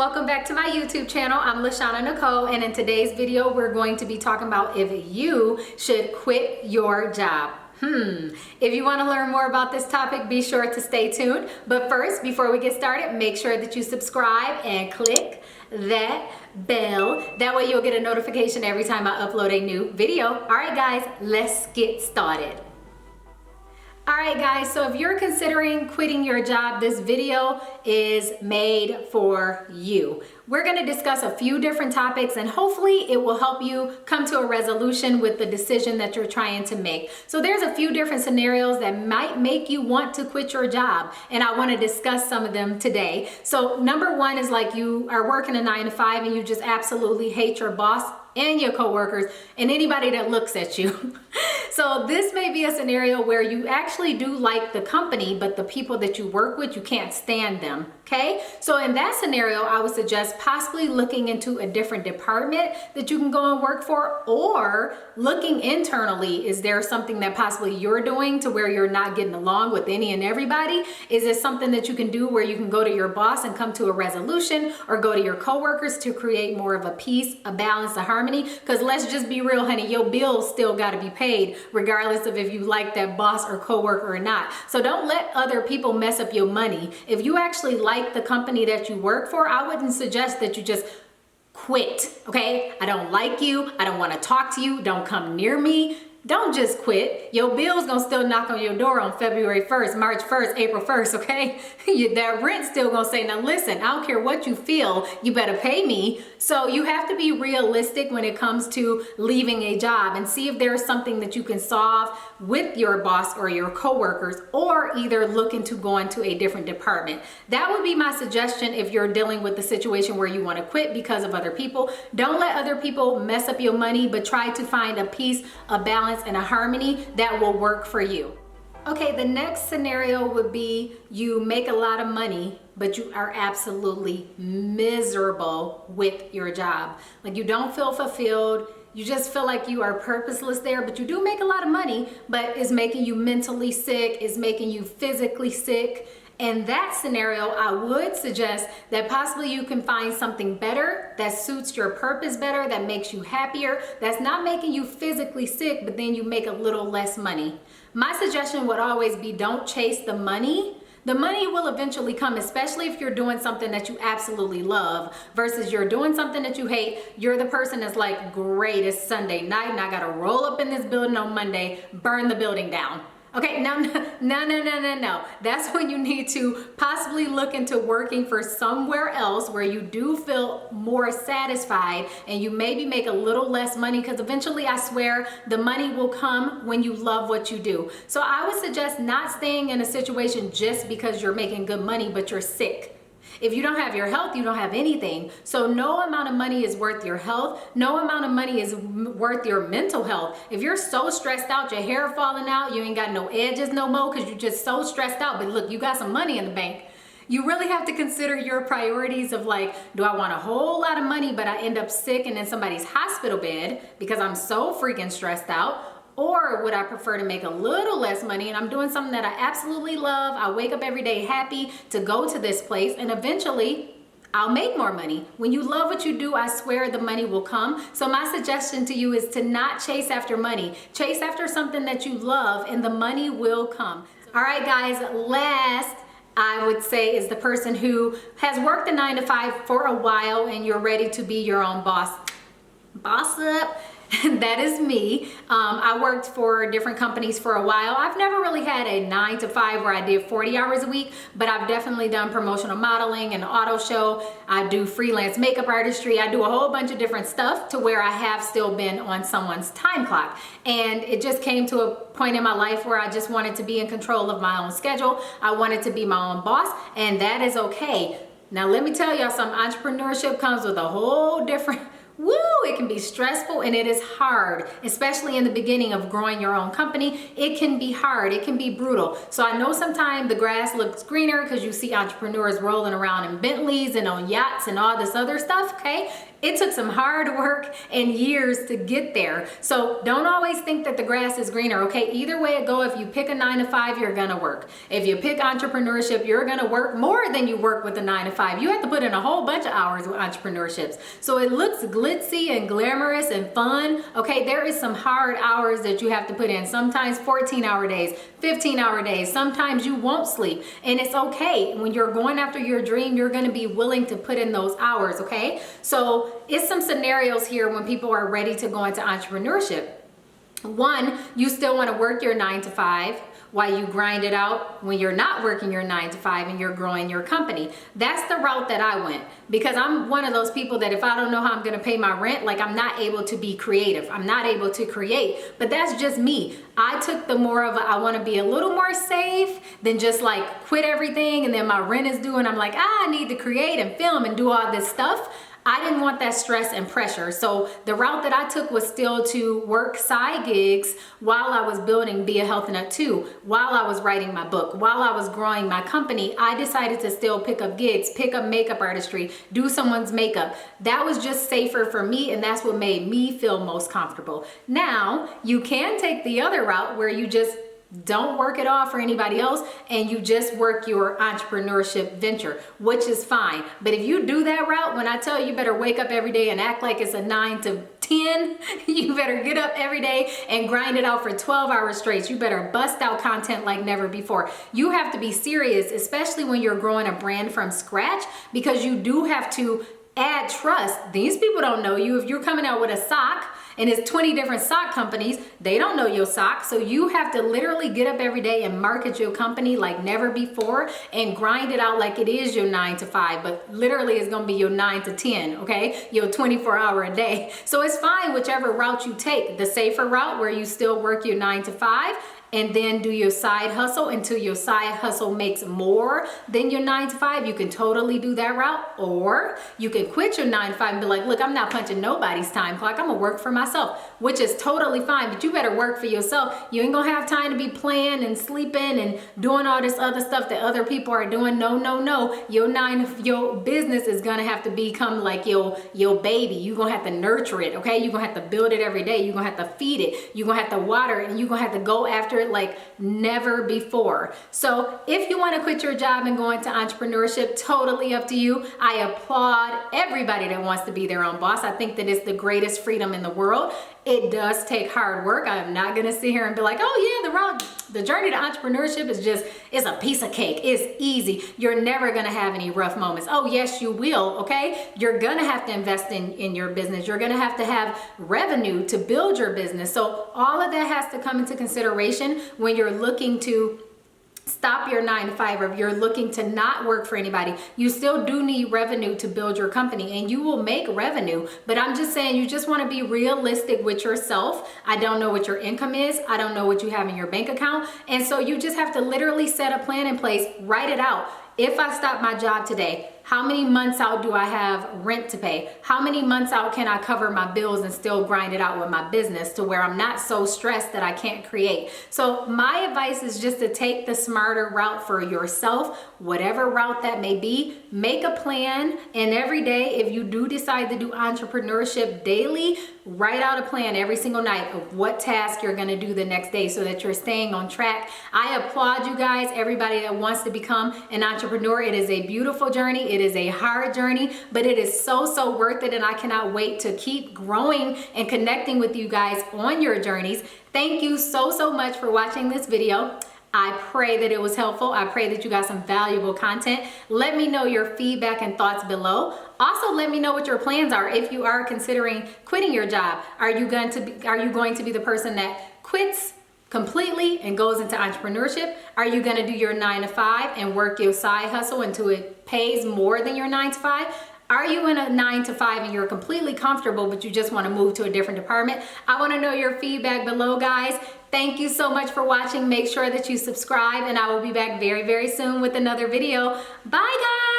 welcome back to my YouTube channel. I'm LaShawna Nicole, and in today's video we're going to be talking about if you should quit your job. If you want to learn more about this topic, be sure to stay tuned. But first, before we get started, make sure that you subscribe and click that bell. That way you'll get a notification every time I upload a new video. All right guys, let's get started. All right guys, so if you're considering quitting your job, this video is made for you. We're going to discuss a few different topics and hopefully it will help you come to a resolution with the decision that you're trying to make. So there's a few different scenarios that might make you want to quit your job, and I want to discuss some of them today. So number one is like you are working a 9-to-5 and you just absolutely hate your boss and your coworkers and anybody that looks at you. So this may be a scenario where you actually do like the company, but the people that you work with, you can't stand them, okay? So in that scenario, I would suggest possibly looking into a different department that you can go and work for, or looking internally. Is there something that possibly you're doing to where you're not getting along with any and everybody? Is it something that you can do where you can go to your boss and come to a resolution, or go to your coworkers to create more of a peace, a balance, a harmony? Because let's just be real, honey, your bills still got to be paid regardless of if you like that boss or coworker or not. So don't let other people mess up your money. If you actually like the company that you work for, I wouldn't suggest that you just quit, okay? I don't like you. I don't want to talk to you. Don't come near me. Don't just quit. Your bill's gonna still knock on your door on February 1st, March 1st, April 1st, okay? That rent's still gonna say, now listen, I don't care what you feel, you better pay me. So you have to be realistic when it comes to leaving a job and see if there's something that you can solve with your boss or your coworkers, or either look into going to a different department. That would be my suggestion if you're dealing with the situation where you wanna quit because of other people. Don't let other people mess up your money, but try to find a peace, a balance, and a harmony that will work for you. Okay, the next scenario would be you make a lot of money, but you are absolutely miserable with your job. Like you don't feel fulfilled. You just feel like you are purposeless there, but you do make a lot of money, but it's making you mentally sick, it's making you physically sick. In that scenario, I would suggest that possibly you can find something better that suits your purpose better, that makes you happier, that's not making you physically sick, but then you make a little less money. My suggestion would always be don't chase the money. The money will eventually come, especially if you're doing something that you absolutely love versus you're doing something that you hate. You're the person that's like, great, it's Sunday night and I gotta roll up in this building on Monday, burn the building down. Okay, no. That's when you need to possibly look into working for somewhere else where you do feel more satisfied and you maybe make a little less money, because eventually I swear the money will come when you love what you do. So I would suggest not staying in a situation just because you're making good money, but you're sick. If you don't have your health, you don't have anything. So no amount of money is worth your health. No amount of money is worth your mental health. If you're so stressed out, your hair falling out, you ain't got no edges no more because you're just so stressed out, but look, you got some money in the bank. You really have to consider your priorities of like, do I want a whole lot of money, but I end up sick and in somebody's hospital bed because I'm so freaking stressed out? Or would I prefer to make a little less money and I'm doing something that I absolutely love? I wake up every day happy to go to this place and eventually I'll make more money. When you love what you do, I swear the money will come. So my suggestion to you is to not chase after money. Chase after something that you love and the money will come. All right, guys, last I would say is the person who has worked a 9-to-5 for a while and you're ready to be your own boss. Boss up. That is me. I worked for different companies for a while. I've never really had a 9-to-5 where I did 40 hours a week, but I've definitely done promotional modeling and auto show. I do freelance makeup artistry. I do a whole bunch of different stuff to where I have still been on someone's time clock. And it just came to a point in my life where I just wanted to be in control of my own schedule. I wanted to be my own boss, and that is okay. Now let me tell y'all something. Entrepreneurship comes with a whole different it can be stressful and it is hard, especially in the beginning of growing your own company. It can be hard, it can be brutal. So I know sometimes the grass looks greener because you see entrepreneurs rolling around in Bentleys and on yachts and all this other stuff, okay? It took some hard work and years to get there. So don't always think that the grass is greener, okay? Either way it go, if you pick a 9 to 5, you're gonna work. If you pick entrepreneurship, you're gonna work more than you work with a 9 to 5. You have to put in a whole bunch of hours with entrepreneurships. So it looks glitzy and glamorous and fun, okay? There is some hard hours that you have to put in. Sometimes 14-hour days, 15-hour days. Sometimes you won't sleep, and it's okay. When you're going after your dream, you're gonna be willing to put in those hours, okay? So it's some scenarios here when people are ready to go into entrepreneurship. One, you still want to work your 9 to 5 while you grind it out when you're not working your 9 to 5 and you're growing your company. That's the route that I went, because I'm one of those people that if I don't know how I'm going to pay my rent, like I'm not able to be creative. I'm not able to create, but that's just me. I took the more of I want to be a little more safe than just like quit everything and then my rent is due and I'm like, I need to create and film and do all this stuff. I didn't want that stress and pressure. So the route that I took was still to work side gigs while I was building Be a Healthy Nut 2, while I was writing my book, while I was growing my company. I decided to still pick up gigs, pick up makeup artistry, do someone's makeup. That was just safer for me, and that's what made me feel most comfortable. Now, you can take the other route where you just don't work it off for anybody else and you just work your entrepreneurship venture, which is fine. But if you do that route, when I tell you better wake up every day and act like it's a 9 to 10, you better get up every day and grind it out for 12 hours straight. You better bust out content like never before. You have to be serious, especially when you're growing a brand from scratch, because you do have to add trust. These people don't know you. If you're coming out with a sock and it's 20 different sock companies, they don't know your sock. So you have to literally get up every day and market your company like never before and grind it out like it is your 9 to 5, but literally it's gonna be your 9 to 10, okay? Your 24-hour a day. So it's fine whichever route you take. The safer route where you still work your 9 to 5 and then do your side hustle until your side hustle makes more than your 9 to 5. You can totally do that route, or you can quit your 9 to 5 and be like, look, I'm not punching nobody's time clock. I'm gonna work for myself, which is totally fine, but you better work for yourself. You ain't gonna have time to be playing and sleeping and doing all this other stuff that other people are doing. No, no, no. Your business is gonna have to become like your baby. You're gonna have to nurture it, okay? You're gonna have to build it every day. You're gonna have to feed it. You're gonna have to water it, and you're gonna have to go after it like never before. So if you want to quit your job and go into entrepreneurship, totally up to you. I applaud everybody that wants to be their own boss. I think that it's the greatest freedom in the world. It does take hard work. I am not going to sit here and be like, oh yeah, the journey to entrepreneurship is just, it's a piece of cake. It's easy. You're never going to have any rough moments. Oh yes, you will. Okay. You're going to have to invest in your business. You're going to have revenue to build your business. So all of that has to come into consideration when you're looking to stop your 9 to 5, or if you're looking to not work for anybody. You still do need revenue to build your company, and you will make revenue. But I'm just saying, you just want to be realistic with yourself. I don't know what your income is. I don't know what you have in your bank account. And so you just have to literally set a plan in place, write it out. If I stop my job today, how many months out do I have rent to pay? How many months out can I cover my bills and still grind it out with my business to where I'm not so stressed that I can't create? So my advice is just to take the smarter route for yourself, whatever route that may be. Make a plan, and every day, if you do decide to do entrepreneurship daily, write out a plan every single night of what task you're gonna do the next day so that you're staying on track. I applaud you guys, everybody that wants to become an entrepreneur. It is a beautiful journey. It is a hard journey, but it is so worth it, and I cannot wait to keep growing and connecting with you guys on your journeys. Thank you so much for watching this video. I pray that it was helpful. I pray that you got some valuable content. Let me know your feedback and thoughts below. Also, let me know what your plans are. If you are considering quitting your job, are you going to be the person that quits completely and goes into entrepreneurship? Are you going to do your 9 to 5 and work your side hustle until it pays more than your 9 to 5? Are you in a 9 to 5 and you're completely comfortable, but you just want to move to a different department? I want to know your feedback below, guys. Thank you so much for watching. Make sure that you subscribe, and I will be back very soon with another video. Bye, guys.